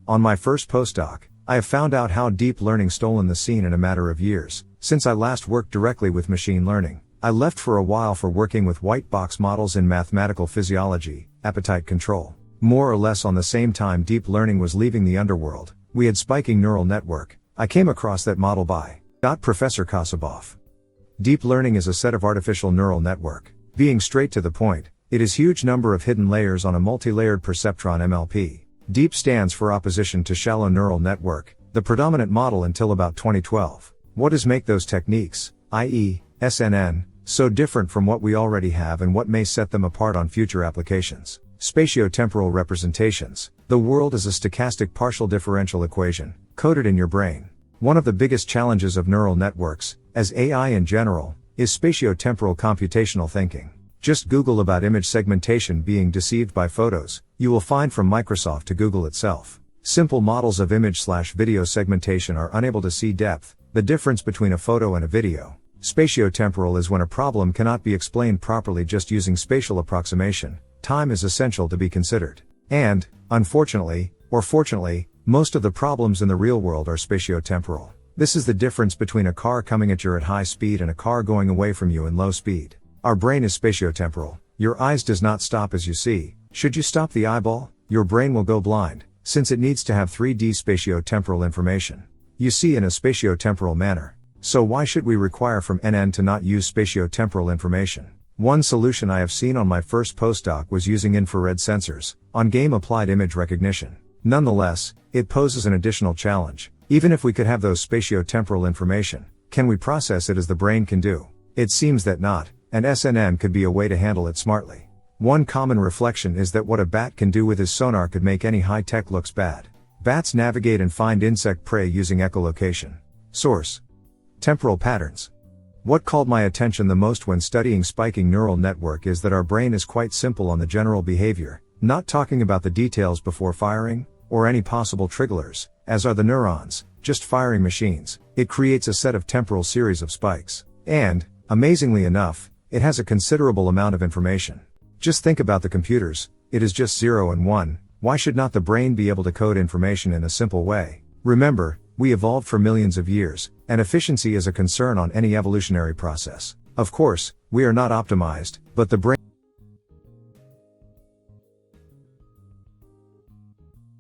On my first postdoc, I have found out how deep learning stolen the scene in a matter of years. Since I last worked directly with machine learning, I left for a while for working with white box models in mathematical physiology, appetite control. More or less on the same time deep learning was leaving the underworld, we had spiking neural network. I came across that model by Professor Kasabov. Deep learning is a set of artificial neural network. Being straight to the point, it is huge number of hidden layers on a multi-layered perceptron MLP. Deep stands for opposition to shallow neural network, the predominant model until about 2012. What does make those techniques, i.e., SNN, so different from what we already have and what may set them apart on future applications? Spatiotemporal representations. The world is a stochastic partial differential equation, coded in your brain. One of the biggest challenges of neural networks, as AI in general, is spatiotemporal computational thinking. Just Google about image segmentation being deceived by photos, you will find from Microsoft to Google itself. Simple models of image/video segmentation are unable to see depth, the difference between a photo and a video. Spatiotemporal is when a problem cannot be explained properly just using spatial approximation. Time is essential to be considered. And, unfortunately, or fortunately, most of the problems in the real world are spatiotemporal. This is the difference between a car coming at you at high speed and a car going away from you in low speed. Our brain is spatiotemporal. Your eyes does not stop as you see. Should you stop the eyeball, your brain will go blind, since it needs to have 3D spatiotemporal information. You see in a spatiotemporal manner. So why should we require from NN to not use spatiotemporal information? One solution I have seen on my first postdoc was using infrared sensors, on game-applied image recognition. Nonetheless, it poses an additional challenge. Even if we could have those spatiotemporal information, can we process it as the brain can do? It seems that not, and SNN could be a way to handle it smartly. One common reflection is that what a bat can do with his sonar could make any high-tech looks bad. Bats navigate and find insect prey using echolocation. Source: Temporal Patterns. What called my attention the most when studying spiking neural network is that our brain is quite simple on the general behavior, not talking about the details before firing, or any possible triggerers, as are the neurons, just firing machines. It creates a set of temporal series of spikes. And, amazingly enough, it has a considerable amount of information. Just think about the computers, it is just 0 and 1, why should not the brain be able to code information in a simple way? Remember, we evolved for millions of years, and efficiency is a concern on any evolutionary process. Of course, we are not optimized, but the brain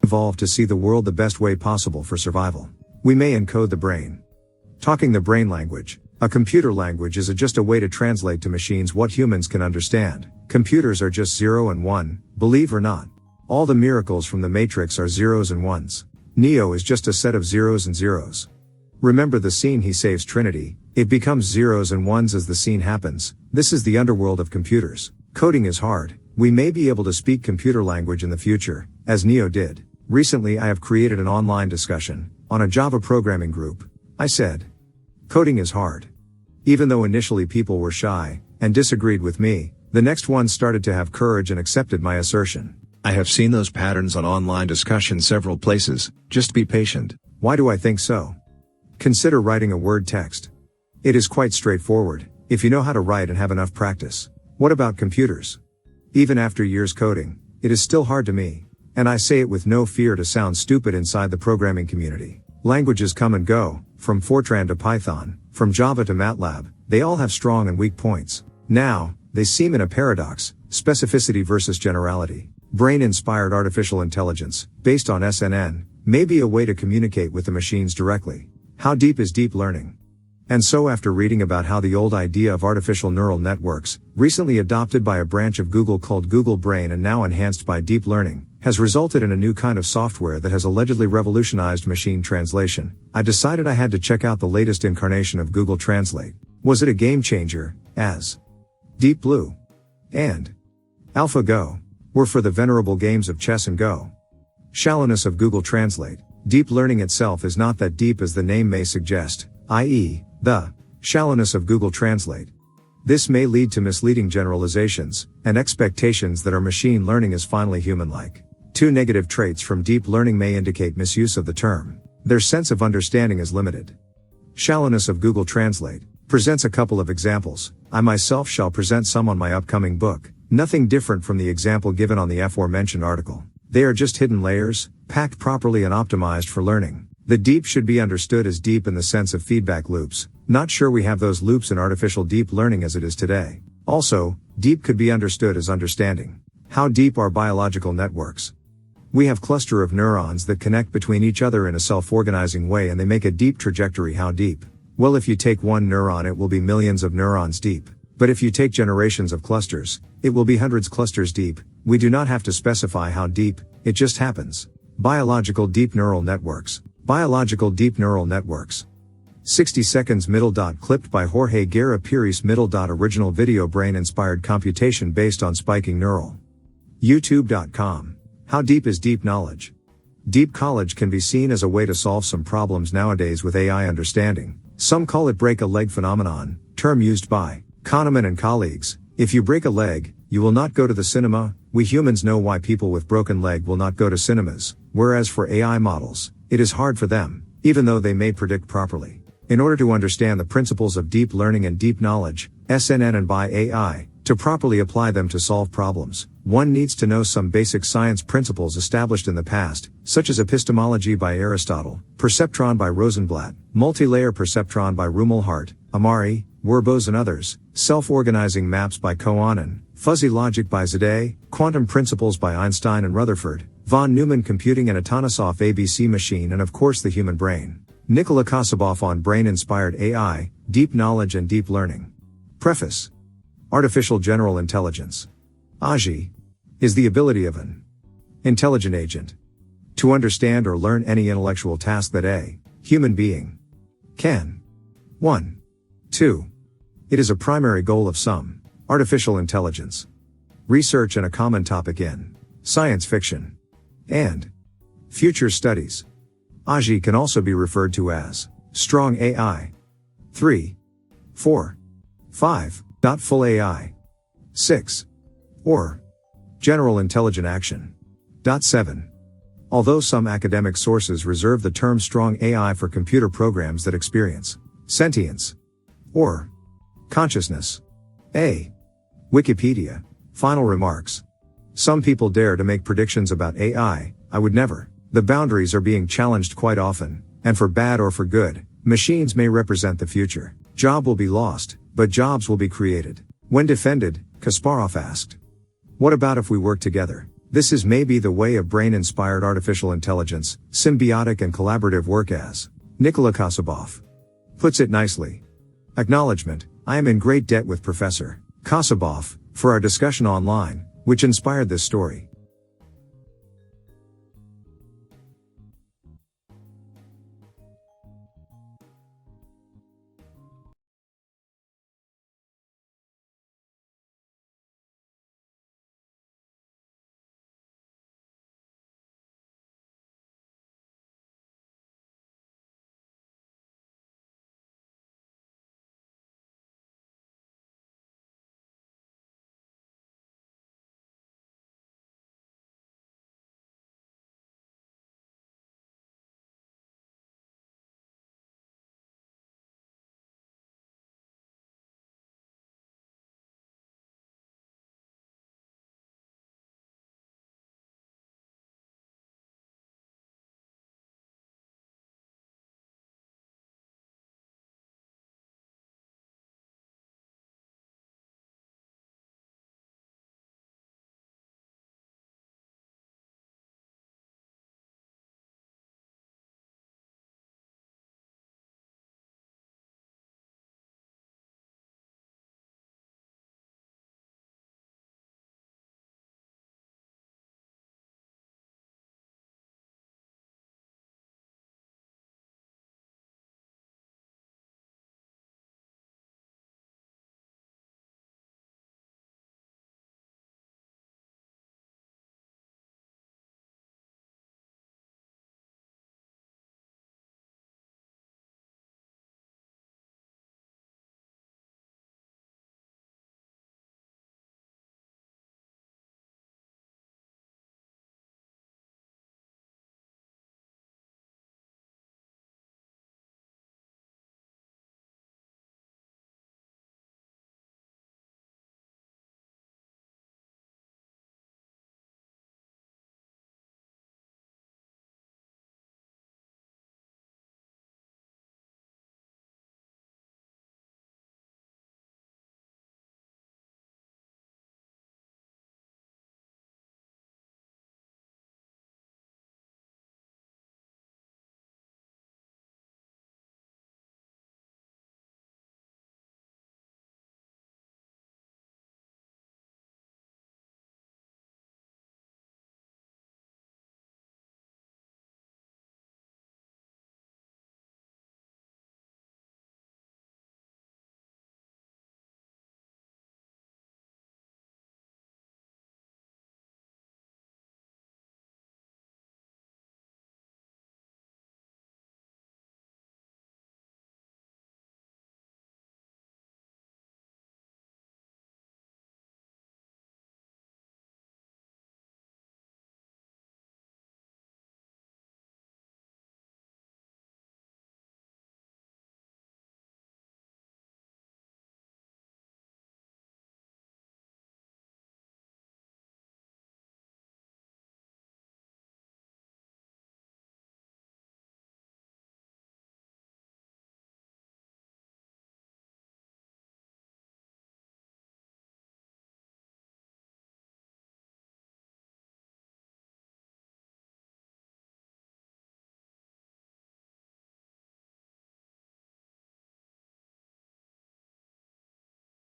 evolved to see the world the best way possible for survival. We may encode the brain. Talking the brain language. A computer language is just a way to translate to machines what humans can understand. Computers are just 0 and 1, believe or not. All the miracles from the Matrix are zeros and ones. Neo is just a set of zeros and zeros. Remember the scene he saves Trinity, it becomes zeros and ones as the scene happens. This is the underworld of computers. Coding is hard. We may be able to speak computer language in the future, as Neo did. Recently I have created an online discussion, on a Java programming group. I said, coding is hard. Even though initially people were shy, and disagreed with me, the next ones started to have courage and accepted my assertion. I have seen those patterns on online discussion several places, just be patient. Why do I think so? Consider writing a word text. It is quite straightforward, if you know how to write and have enough practice. What about computers? Even after years coding, it is still hard to me. And I say it with no fear to sound stupid inside the programming community. Languages come and go, from Fortran to Python, from Java to MATLAB, they all have strong and weak points. Now, they seem in a paradox, specificity versus generality. Brain-inspired artificial intelligence, based on SNN, may be a way to communicate with the machines directly. How deep is deep learning? And so after reading about how the old idea of artificial neural networks, recently adopted by a branch of Google called Google Brain and now enhanced by deep learning, has resulted in a new kind of software that has allegedly revolutionized machine translation, I decided I had to check out the latest incarnation of Google Translate. Was it a game changer, as Deep Blue and AlphaGo were for the venerable games of chess and Go? Shallowness of Google Translate. Deep learning itself is not that deep as the name may suggest, i.e., the shallowness of Google Translate. This may lead to misleading generalizations and expectations that our machine learning is finally human-like. Two negative traits from deep learning may indicate misuse of the term. Their sense of understanding is limited. Shallowness of Google Translate presents a couple of examples. I myself shall present some on my upcoming book, nothing different from the example given on the aforementioned article. They are just hidden layers, packed properly and optimized for learning. The deep should be understood as deep in the sense of feedback loops. Not sure we have those loops in artificial deep learning as it is today. Also, deep could be understood as understanding. How deep are biological networks? We have cluster of neurons that connect between each other in a self-organizing way and they make a deep trajectory. How deep? Well, if you take one neuron it will be millions of neurons deep. But if you take generations of clusters, it will be hundreds clusters deep. We do not have to specify how deep, it just happens. Biological deep neural networks. Biological deep neural networks. 60 seconds middle dot clipped by Jorge Guerra Pires middle dot original video brain inspired computation based on spiking neural. YouTube.com. How deep is deep knowledge? Deep knowledge can be seen as a way to solve some problems nowadays with AI understanding. Some call it break a leg phenomenon, term used by Kahneman and colleagues. If you break a leg, you will not go to the cinema. We humans know why people with broken leg will not go to cinemas, whereas for AI models, it is hard for them, even though they may predict properly. In order to understand the principles of deep learning and deep knowledge, SNN and by AI, to properly apply them to solve problems, one needs to know some basic science principles established in the past, such as epistemology by Aristotle, perceptron by Rosenblatt, multilayer perceptron by Rumelhart, Amari, Werbos and others, self-organizing maps by Koanen, fuzzy logic by Zadeh, quantum principles by Einstein and Rutherford, von Neumann computing and Atanasov ABC machine and of course the human brain. Nikola Kosybov on brain-inspired AI, deep knowledge and deep learning. Preface. Artificial general intelligence. AGI is the ability of an intelligent agent to understand or learn any intellectual task that a human being can. 1. 2. It is a primary goal of some artificial intelligence research and a common topic in science fiction and future studies. AGI can also be referred to as strong AI. 3. 4. 5. Full AI. 6. Or general intelligent action. 7. Although some academic sources reserve the term strong AI for computer programs that experience sentience or consciousness. A. Wikipedia. Final remarks. Some people dare to make predictions about AI, I would never. The boundaries are being challenged quite often, and for bad or for good, machines may represent the future. Job will be lost, but jobs will be created. When defended, Kasparov asked, what about if we work together? This is maybe the way of brain-inspired artificial intelligence, symbiotic and collaborative work as Nikola Kosybov puts it nicely. Acknowledgement, I am in great debt with Professor Kosybov for our discussion online, which inspired this story.